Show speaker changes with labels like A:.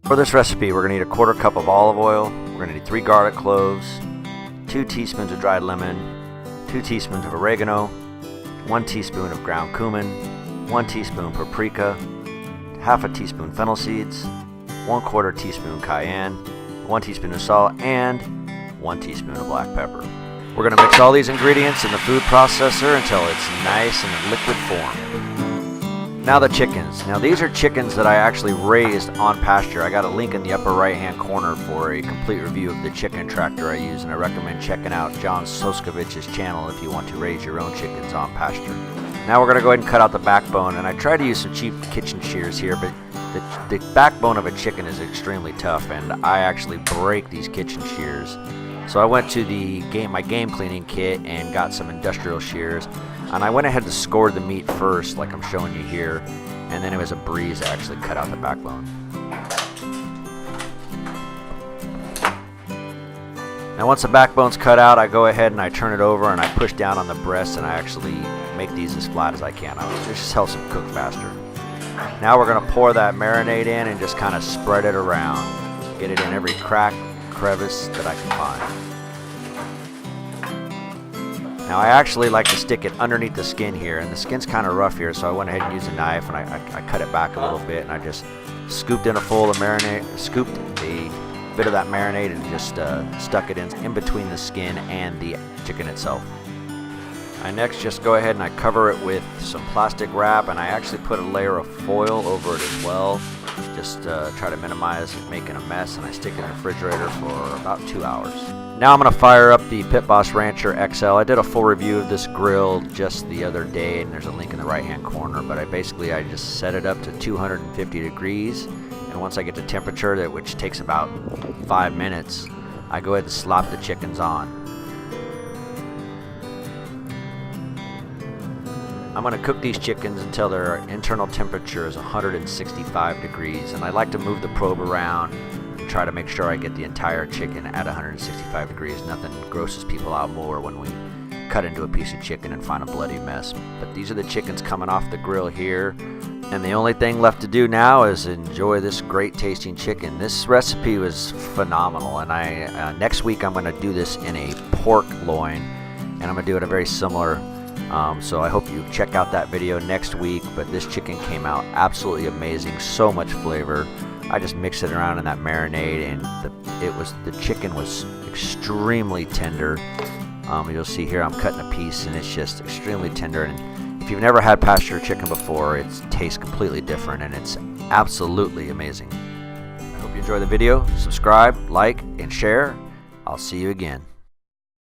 A: For this recipe, we're going to need a 1/4 cup of olive oil. We're going to need 3 garlic cloves, 2 teaspoons of dried lemon, 2 teaspoons of oregano, 1 teaspoon of ground cumin, 1 teaspoon paprika, 1/2 teaspoon fennel seeds, 1/4 teaspoon cayenne, 1 teaspoon of salt, and 1 teaspoon of black pepper. We're going to mix all these ingredients in the food processor until it's nice and in liquid form. Now the chickens. Now these are chickens that I actually raised on pasture. I got a link in the upper right hand corner for a complete review of the chicken tractor I use, and I recommend checking out John Soskovich's channel if you want to raise your own chickens on pasture. Now we're going to go ahead and cut out the backbone, and I try to use some cheap kitchen shears here, but the backbone of a chicken is extremely tough, and I actually break these kitchen shears. So I went to my game cleaning kit and got some industrial shears, and I went ahead and scored the meat first like I'm showing you here, and then it was a breeze to actually cut out the backbone. Now once the backbone's cut out, I go ahead and I turn it over and I push down on the breast, and I actually make these as flat as I can. It just helps them cook faster. Now we're going to pour that marinade in and just kind of spread it around. Get it in every crack, crevice that I can find. Now I actually like to stick it underneath the skin here, and the skin's kind of rough here, so I went ahead and used a knife and I cut it back a little bit, and I just scooped in a full of marinade, scooped a bit of that marinade and just stuck it in between the skin and the chicken itself. I next just go ahead and I cover it with some plastic wrap, and I actually put a layer of foil over it as well. Just try to minimize making a mess, and I stick it in the refrigerator for about 2 hours. Now I'm going to fire up the Pitboss Rancher XL. I did a full review of this grill just the other day, and there's a link in the right hand corner, but I just set it up to 250 degrees, and once I get to temperature, which takes about 5 minutes, I go ahead and slap the chickens on. I'm going to cook these chickens until their internal temperature is 165 degrees, and I like to move the probe around and try to make sure I get the entire chicken at 165 degrees. Nothing grosses people out more when we cut into a piece of chicken and find a bloody mess. But these are the chickens coming off the grill here, and the only thing left to do now is enjoy this great tasting chicken. This recipe was phenomenal, and next week I'm going to do this in a pork loin, and I'm going to do it a very similar so I hope you check out that video next week. But this chicken came out absolutely amazing, so much flavor. I just mixed it around in that marinade, and the chicken was extremely tender. You'll see here I'm cutting a piece, and it's just extremely tender. And if you've never had pasture chicken before, it tastes completely different, and it's absolutely amazing. I hope you enjoy the video. Subscribe, like, and share. I'll see you again.